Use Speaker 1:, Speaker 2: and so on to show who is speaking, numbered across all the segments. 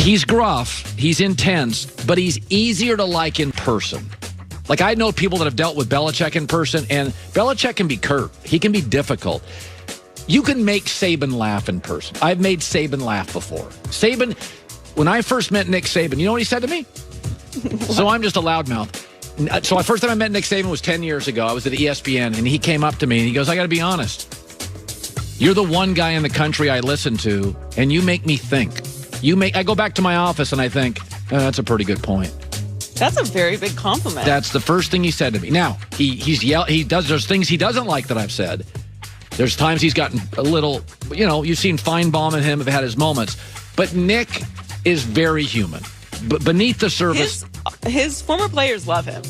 Speaker 1: He's gruff, he's intense, but he's easier to like in person. Like, I know people that have dealt with Belichick in person, and Belichick can be curt. He can be difficult. You can make Saban laugh in person. I've made Saban laugh before. Saban, when I first met Nick Saban, you know what he said to me? So I'm just a loudmouth. So the first time I met Nick Saban was 10 years ago. I was at ESPN, and he came up to me, and he goes, I got to be honest. You're the one guy in the country I listen to, and you make me think. I go back to my office, and I think, that's a pretty good point.
Speaker 2: That's a very big compliment.
Speaker 1: That's the first thing he said to me. Now, there's things he doesn't like that I've said. There's times he's gotten a little, you've seen Feinbaum and him have had his moments. But Nick is very human. But beneath the surface.
Speaker 2: His former players love him.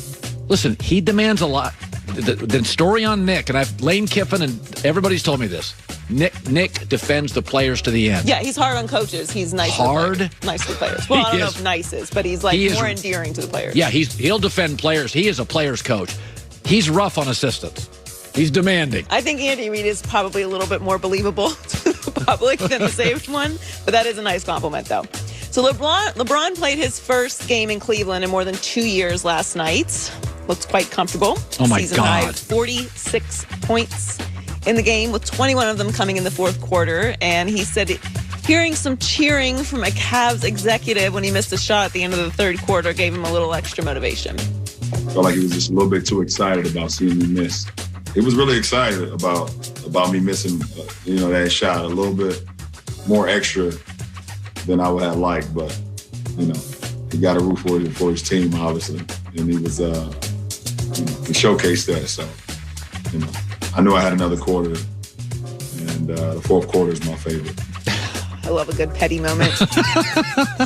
Speaker 1: Listen, he demands a lot. The story on Nick, and Lane Kiffin and everybody's told me this. Nick defends the players to the end.
Speaker 2: Yeah, he's hard on coaches. He's nice to players. Well, I don't know if nice is, but he's more endearing to the players. Yeah,
Speaker 1: he'll defend players. He is a player's coach. He's rough on assistants. He's demanding.
Speaker 2: I think Andy Reid is probably a little bit more believable to the public than the Saban one, but that is a nice compliment, though. So LeBron played his first game in Cleveland in more than 2 years last night. Looked quite comfortable.
Speaker 1: Oh, my
Speaker 2: Season
Speaker 1: God.
Speaker 2: high 46 points in the game, with 21 of them coming in the fourth quarter. And he said hearing some cheering from a Cavs executive when he missed a shot at the end of the third quarter gave him a little extra motivation.
Speaker 3: I felt like he was just a little bit too excited about seeing me miss. He was really excited about me missing, that shot. A little bit more extra than I would have liked, but, he got a root for his team, obviously. And he was, he showcased that. So, I knew I had another quarter, and the fourth quarter is my favorite.
Speaker 2: I love a good petty moment.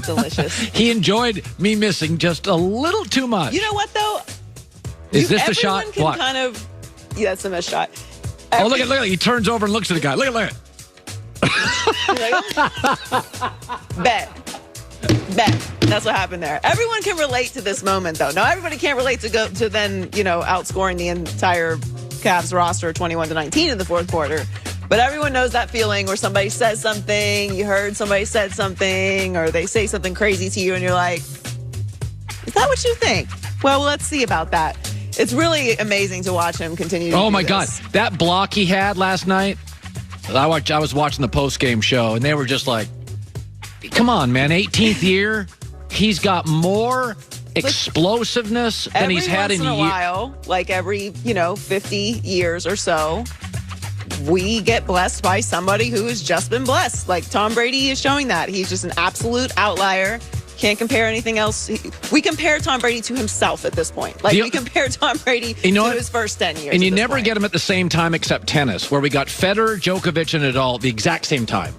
Speaker 2: Delicious.
Speaker 1: He enjoyed me missing just a little too much.
Speaker 2: You know what, though?
Speaker 1: Is this the shot?
Speaker 2: Everyone can kind of... Yeah, that's the missed shot.
Speaker 1: Oh, look at he turns over and looks at the guy. Look at
Speaker 2: Bet. That's what happened there. Everyone can relate to this moment, though. Now, everybody can't relate to then, outscoring the entire Cavs roster 21-19 in the fourth quarter. But everyone knows that feeling where somebody says something, you heard somebody said something, or they say something crazy to you, and you're like, is that what you think? Well, let's see about that. It's really amazing to watch him continue to do
Speaker 1: my
Speaker 2: this.
Speaker 1: God. That block he had last night, I was watching the post-game show, and they were just like, come on, man, 18th year. He's got more explosiveness than he's had in
Speaker 2: a while, like every, 50 years or so, we get blessed by somebody who has just been blessed. Like Tom Brady is showing that. He's just an absolute outlier. Can't compare anything else. We compare Tom Brady to himself at this point. We compare Tom Brady to his first 10 years.
Speaker 1: And you never get him at the same time except tennis, where we got Federer, Djokovic, and Nadal the exact same time.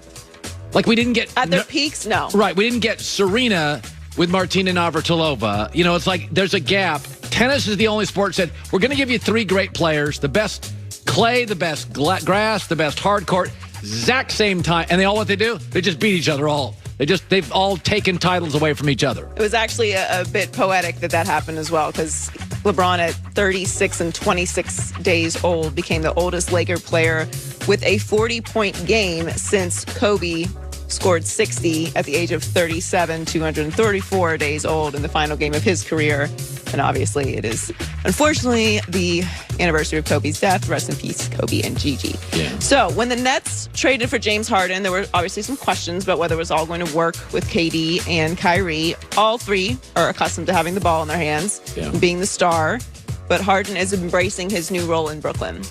Speaker 1: Like we didn't get...
Speaker 2: At their peaks, no.
Speaker 1: Right. We didn't get Serena with Martina Navratilova. It's like there's a gap. Tennis is the only sport that said, we're going to give you three great players, the best clay, the best grass, the best hard court, exact same time. And what they do? They just beat each other all. They've all taken titles away from each other.
Speaker 2: It was actually a bit poetic that happened as well, because LeBron at 36 and 26 days old became the oldest Laker player with a 40-point game since Kobe scored 60 at the age of 37, 234 days old in the final game of his career. And obviously it is, unfortunately, the anniversary of Kobe's death. Rest in peace, Kobe and Gigi.
Speaker 1: Yeah.
Speaker 2: So when the Nets traded for James Harden, there were obviously some questions about whether it was all going to work with KD and Kyrie. All three are accustomed to having the ball in their hands, being the star. But Harden is embracing his new role in Brooklyn.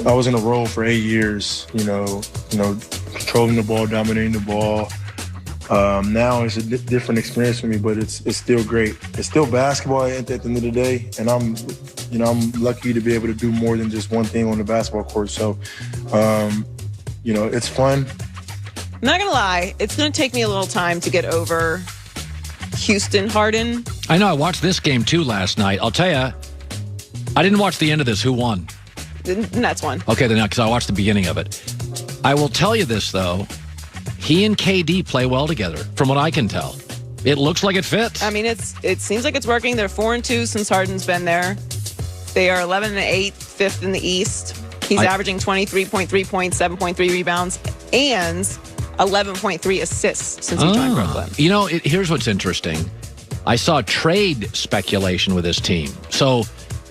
Speaker 4: I was in a role for 8 years, controlling the ball, dominating the ball. Now it's a different experience for me, but it's still great. It's still basketball at the end of the day, and I'm lucky to be able to do more than just one thing on the basketball court. So, it's fun.
Speaker 2: I'm not gonna lie, it's gonna take me a little time to get over Houston Harden.
Speaker 1: I know. I watched this game too last night. I'll tell you, I didn't watch the end of this. Who won?
Speaker 2: The Nets won.
Speaker 1: Okay, then because I watched the beginning of it. I will tell you this though. He and KD play well together, from what I can tell. It looks like it fits.
Speaker 2: I mean, it seems like it's working. They're 4-2 since Harden's been there. They are 11-8, fifth in the East. He's averaging 23.3 points, 7.3 rebounds, and 11.3 assists since he joined Brooklyn.
Speaker 1: You know, here's what's interesting. I saw trade speculation with his team. So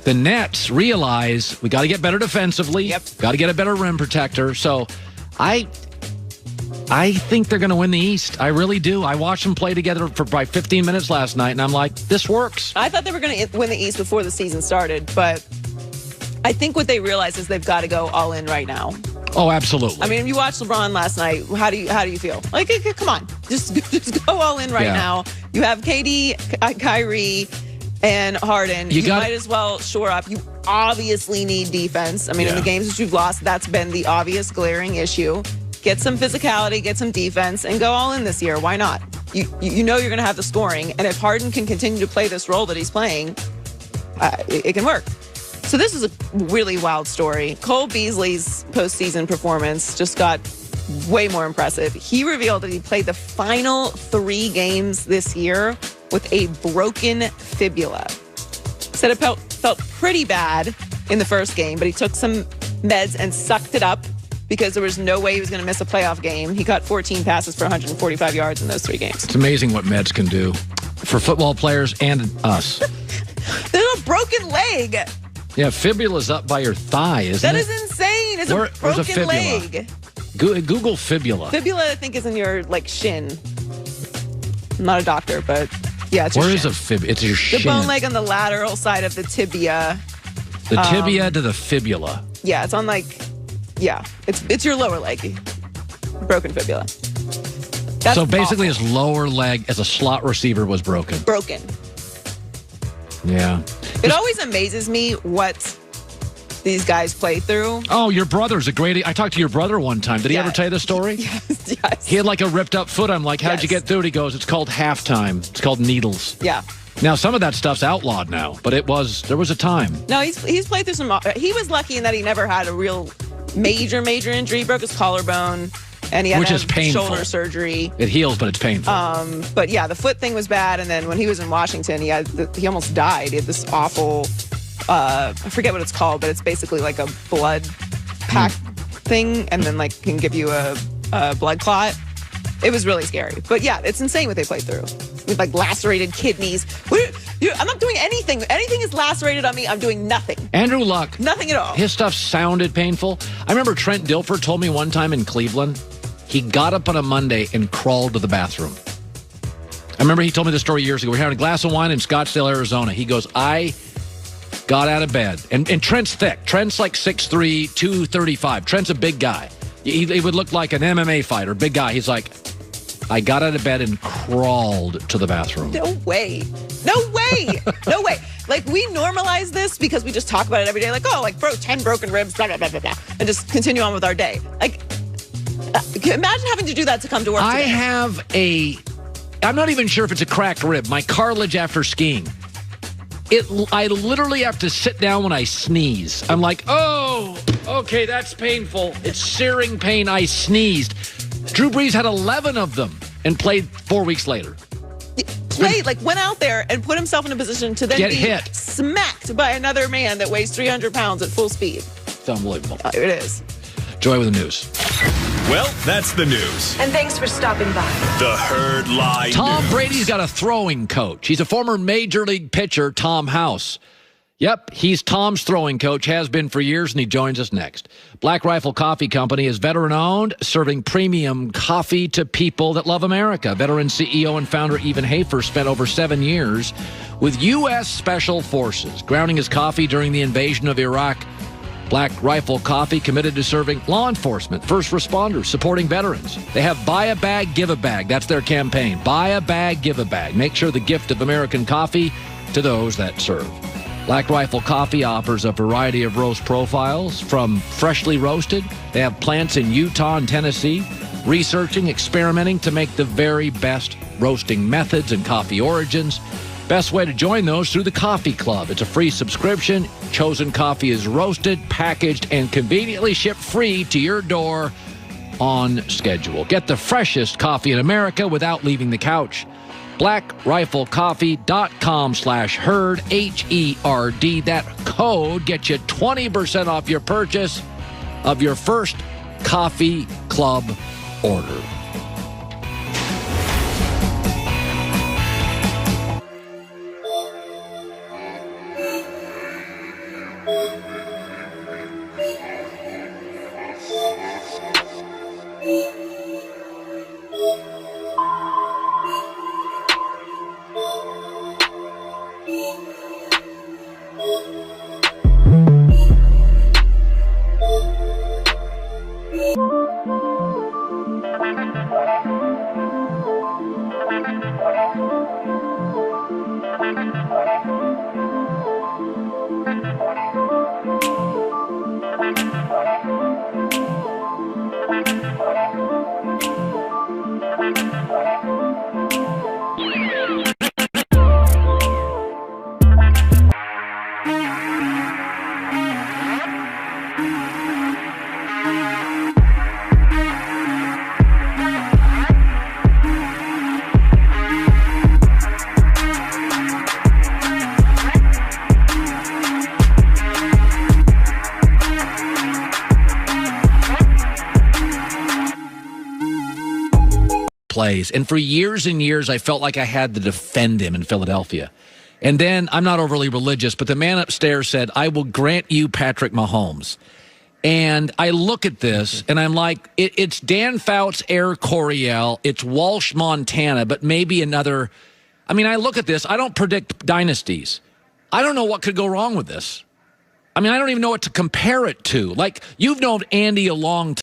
Speaker 1: the Nets realize we got to get better defensively.
Speaker 2: Yep.
Speaker 1: Got to get a better rim protector. So I think they're going to win the East. I really do. I watched them play together for probably 15 minutes last night, and I'm like, this works.
Speaker 2: I thought they were going to win the East before the season started, but I think what they realize is they've got to go all in right now.
Speaker 1: Oh, absolutely.
Speaker 2: I mean, you watched LeBron last night. How do you feel? Like, come on, just go all in right now. You have KD, Kyrie, and Harden. You might as well shore up. You obviously need defense. I mean, in the games that you've lost, that's been the obvious glaring issue. Get some physicality, get some defense, and go all in this year. Why not? You know you're going to have the scoring, and if Harden can continue to play this role that he's playing, it can work. So this is a really wild story. Cole Beasley's postseason performance just got way more impressive. He revealed that he played the final 3 games this year with a broken fibula. Said it felt pretty bad in the first game, but he took some meds and sucked it up because there was no way he was going to miss a playoff game. He caught 14 passes for 145 yards in those 3 games.
Speaker 1: It's amazing what meds can do for football players and us.
Speaker 2: There's a broken leg.
Speaker 1: Yeah, fibula's up by your thigh, isn't it?
Speaker 2: That is insane. It's a broken leg.
Speaker 1: Google fibula.
Speaker 2: Fibula, I think, is in your, shin. I'm not a doctor, but yeah, it's your shin.
Speaker 1: Where is a fibula? It's your shin.
Speaker 2: The bone leg on the lateral side of the tibia.
Speaker 1: The tibia to the fibula.
Speaker 2: Yeah, it's on, it's your lower leg. Broken fibula. That's
Speaker 1: so basically
Speaker 2: awful.
Speaker 1: his lower leg as a slot receiver was broken.
Speaker 2: Broken.
Speaker 1: Yeah.
Speaker 2: It always amazes me what these guys play through.
Speaker 1: Oh, your brother's a great... I talked to your brother one time. Did he ever tell you the story?
Speaker 2: Yes.
Speaker 1: He had a ripped up foot. I'm like, how'd you get through it? He goes, it's called halftime. It's called needles.
Speaker 2: Yeah.
Speaker 1: Now, some of that stuff's outlawed now, but there was a time.
Speaker 2: No, he's played through some... He was lucky in that he never had a real major injury. He broke his collarbone. And he had shoulder surgery.
Speaker 1: It heals, but it's painful.
Speaker 2: But yeah, the foot thing was bad. And then when he was in Washington, he almost died. He had this awful, I forget what it's called, but it's basically like a blood pack thing, and then can give you a blood clot. It was really scary. But yeah, it's insane what they played through. With lacerated kidneys. I'm not doing anything. Anything is lacerated on me, I'm doing nothing.
Speaker 1: Andrew Luck.
Speaker 2: Nothing at all.
Speaker 1: His stuff sounded painful. I remember Trent Dilfer told me one time in Cleveland, he got up on a Monday and crawled to the bathroom. I remember he told me this story years ago. We were having a glass of wine in Scottsdale, Arizona. He goes, I got out of bed. And Trent's thick. Trent's 6'3", 235. Trent's a big guy. He would look like an MMA fighter, big guy. He's like, I got out of bed and crawled to the bathroom.
Speaker 2: No way. No way. No way. We normalize this because we just talk about it every day. 10 broken ribs, blah, blah, blah, blah, blah, and just continue on with our day. Imagine having to do that to come to work today.
Speaker 1: I'm not even sure if it's a cracked rib. My cartilage after skiing. I literally have to sit down when I sneeze. I'm like, oh, okay, that's painful. It's searing pain. I sneezed. Drew Brees had 11 of them and played 4 weeks later.
Speaker 2: Went out there and put himself in a position to then
Speaker 1: get
Speaker 2: be
Speaker 1: hit,
Speaker 2: smacked by another man that weighs 300 pounds at full speed.
Speaker 1: It's unbelievable.
Speaker 2: It is.
Speaker 1: Joy with the news.
Speaker 5: Well, that's the news.
Speaker 6: And thanks for stopping by.
Speaker 5: The Herd Lie
Speaker 1: Tom
Speaker 5: News.
Speaker 1: Brady's got a throwing coach. He's a former Major League pitcher, Tom House. Yep, he's Tom's throwing coach, has been for years, and he joins us next. Black Rifle Coffee Company is veteran-owned, serving premium coffee to people that love America. Veteran CEO and founder Even Hafer spent over 7 years with U.S. Special Forces, grounding his coffee during the invasion of Iraq. Black Rifle Coffee committed to serving law enforcement, first responders, supporting veterans. They have Buy a Bag, Give a Bag. That's their campaign. Buy a Bag, Give a Bag. Make sure the gift of American coffee to those that serve. Black Rifle Coffee offers a variety of roast profiles, from freshly roasted. They have plants in Utah and Tennessee, researching, experimenting to make the very best roasting methods and coffee origins. Best way to join those through the Coffee Club. It's a free subscription. Chosen coffee is roasted, packaged, and conveniently shipped free to your door on schedule. Get the freshest coffee in America without leaving the couch. BlackRifleCoffee.com/herd, HERD. That code gets you 20% off your purchase of your first Coffee Club order. plays. And for years and years, I felt like I had to defend him in Philadelphia. And then, I'm not overly religious, but the man upstairs said, I will grant you Patrick Mahomes. And I look at this, and I'm like, it's Dan Fouts, Air Coryell, it's Walsh, Montana, but maybe another. I mean, I look at this. I don't predict dynasties. I don't know what could go wrong with this. I mean, I don't even know what to compare it to. Like, you've known Andy a long time.